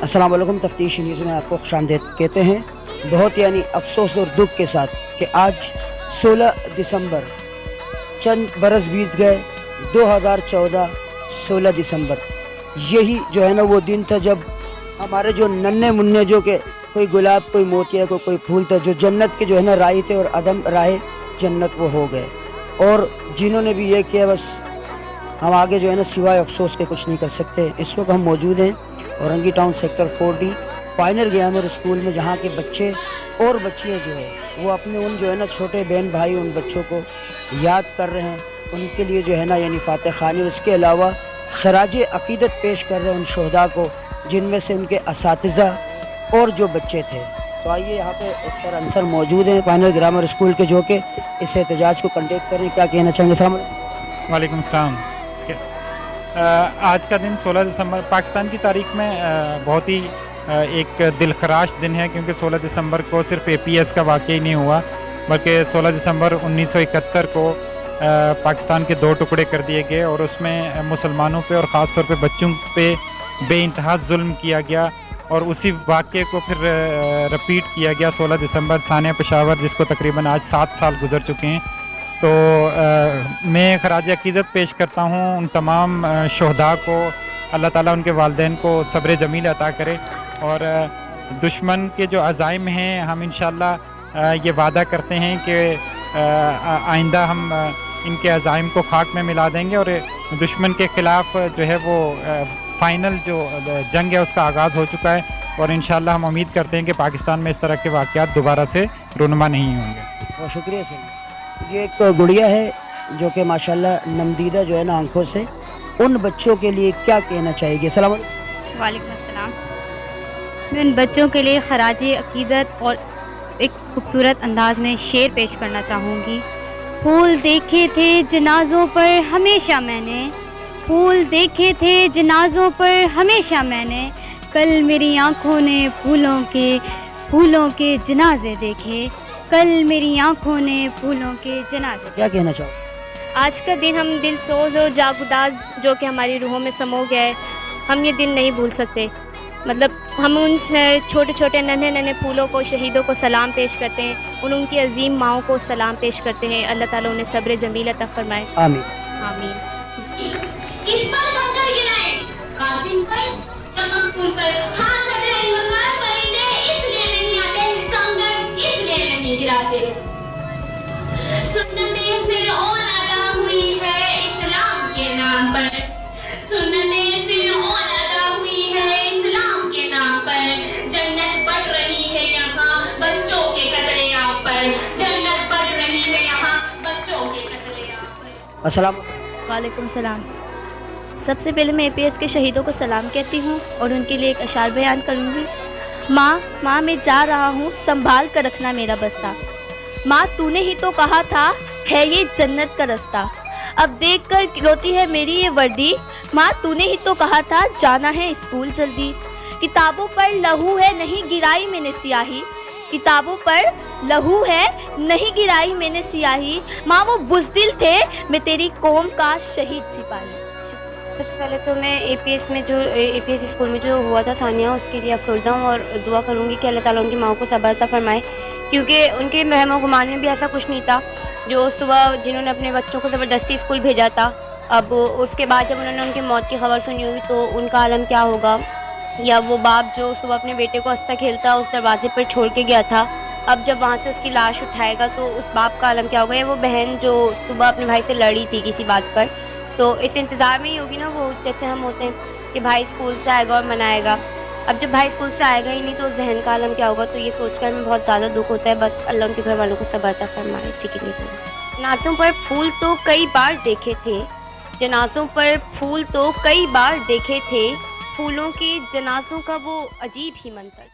السلام علیکم، تفتیش نیوز میں آپ کو خوش آمدید کہتے ہیں۔ بہت افسوس اور دکھ کے ساتھ کہ آج 16 دسمبر چند برس بیت گئے۔ 2014 16 دسمبر یہی وہ دن تھا جب ہمارے جو ننھے منھے جو کہ کوئی گلاب، کوئی موتیا، کوئی پھول تھا، جو جنت کے راہی تھے اور عدم راہ جنت وہ ہو گئے۔ اور جنہوں نے بھی یہ کیا، بس ہم آگے سوائے افسوس کے کچھ نہیں کر سکتے۔ اس وقت ہم موجود ہیں Orangi town sector 4D pioneer grammar school میں، جہاں کے بچے اور بچیاں وہ اپنے ان چھوٹے بہن بھائی، ان بچوں کو یاد کر رہے ہیں، ان کے لیے فاتح خوانی، اس کے علاوہ خراج عقیدت پیش کر رہے ہیں ان شہداء کو، جن میں سے ان کے اساتذہ اور جو بچے تھے۔ تو آئیے، یہاں پہ سر انصر موجود ہیں پائنر گرامر اسکول کے، جو کہ اس احتجاج کو کنڈکٹ کر رہے ہیں۔ کیا کہنا چاہیں گے؟ السلام علیکم۔ وعلیکم السلام۔ آج کا دن 16 دسمبر پاکستان کی تاریخ میں بہت ہی ایک دلخراش دن ہے، کیونکہ 16 دسمبر کو صرف APS کا واقعہ ہی نہیں ہوا، بلکہ 16 دسمبر 1971 کو پاکستان کے 2 ٹکڑے کر دیے گئے، اور اس میں مسلمانوں پہ اور خاص طور پہ بچوں پہ بے انتہا ظلم کیا گیا، اور اسی واقعے کو پھر رپیٹ کیا گیا 16 دسمبر ثانیہ پشاور، جس کو تقریباً آج 7 سال گزر چکے ہیں۔ تو میں خراج عقیدت پیش کرتا ہوں ان تمام شہداء کو، اللہ تعالیٰ ان کے والدین کو صبر جمیل عطا کرے، اور دشمن کے جو عزائم ہیں، ہم انشاءاللہ یہ وعدہ کرتے ہیں کہ آئندہ ہم ان کے عزائم کو خاک میں ملا دیں گے، اور دشمن کے خلاف وہ فائنل جو جنگ ہے اس کا آغاز ہو چکا ہے، اور انشاءاللہ ہم امید کرتے ہیں کہ پاکستان میں اس طرح کے واقعات دوبارہ سے رونما نہیں ہوں گے۔ بہت شکریہ سر۔ یہ ایک گڑیا ہے جو کہ ماشاءاللہ نمدیدہ آنکھوں سے، ان بچوں کے لیے کیا کہنا چاہیے گی؟ السلام علیکم۔ وعلیکم السلام۔ میں ان بچوں کے لیے خراج عقیدت اور ایک خوبصورت انداز میں شعر پیش کرنا چاہوں گی۔ پھول دیکھے تھے جنازوں پر ہمیشہ میں نے، پھول دیکھے تھے جنازوں پر ہمیشہ میں نے، کل میری آنکھوں نے پھولوں کے جنازے دیکھے، کل میری آنکھوں نے پھولوں کے جنازے۔ کیا کہنا چاہو؟ آج کا دن ہم دل سوز اور جاگوداز جو کہ ہماری روحوں میں سمو گیا ہے، ہم یہ دن نہیں بھول سکتے۔ مطلب ہم ان چھوٹے چھوٹے ننھے پھولوں کو، شہیدوں کو سلام پیش کرتے ہیں، ان کی عظیم ماؤں کو سلام پیش کرتے ہیں۔ اللہ تعالیٰ انہیں صبر جمیل عطا فرمائے، آمین آمین۔ کس پر کنکر گرائے؟ قاتل پر یا مقتول پر؟ ہاں صدر وقار پرندے اس لیے نہیں آتے، کنکر اس لیے نہیں گراتے۔ سنتیں پھر اور ادا ہوئی ہے اسلام کے نام پر، سنتیں پھر اور ادا ہوئی ہے اسلام کے نام پر، جنت بڑھ رہی ہے یہاں بچوں کے قطرے آپ پر، جنت بڑھ رہی ہے یہاں بچوں کے قطرے آپ پر۔ السلام۔ وعلیکم السلام۔ سب سے پہلے میں APS کے شہیدوں کو سلام کہتی ہوں اور ان کے لیے ایک اشعار بیان کروں گی۔ ماں میں جا رہا ہوں، سنبھال کر رکھنا میرا بستہ، ماں تو نے ہی تو کہا تھا ہے یہ جنت کا رستہ، اب دیکھ کر روتی ہے میری یہ وردی، ماں تو نے ہی تو کہا تھا جانا ہے اسکول جلدی، کتابوں پر لہو ہے نہیں گرائی میں نے سیاہی، کتابوں پر لہو ہے نہیں گرائی میں نے سیاہی، ماں وہ بزدل تھے میں تیری قوم کا شہید سپاہی۔ سب سے پہلے تو میں APS اسکول میں جو ہوا تھا ثانیہ، اس کے لیے افسردہ ہوں اور دعا کروں گی کہ اللہ تعالیٰ ان کی ماؤں کو صبر عطا فرمائے، کیونکہ ان کے وہم و گمان میں بھی ایسا کچھ نہیں تھا۔ جو صبح جنہوں نے اپنے بچوں کو زبردستی اسکول بھیجا تھا، اب اس کے بعد جب انہوں نے ان کی موت کی خبر سنی ہوگی تو ان کا عالم کیا ہوگا، یا وہ باپ جو صبح اپنے بیٹے کو ہنستا کھیلتا اس دروازے پر چھوڑ کے گیا تھا، اب جب وہاں سے اس کی لاش اٹھائے گا تو اس باپ کا عالم کیا ہوگا، یا وہ بہن جو صبح اپنے بھائی سے لڑی تھی کسی بات پر، تو اس انتظار میں ہی ہوگی نا وہ، جیسے ہم ہوتے ہیں کہ بھائی اسکول سے آئے گا اور منائے گا، اب جب بھائی اسکول سے آئے گا ہی نہیں تو اس بہن کا عالم کیا ہوگا۔ تو یہ سوچ کر ہمیں بہت زیادہ دکھ ہوتا ہے، بس اللہ ان کے گھر والوں کو صبر عطا فرمائے، اسی کے لیے۔ جنازوں پر پھول تو کئی بار دیکھے تھے، جنازوں پر پھول تو کئی بار دیکھے تھے، پھولوں کے جنازوں کا وہ عجیب ہی منظر۔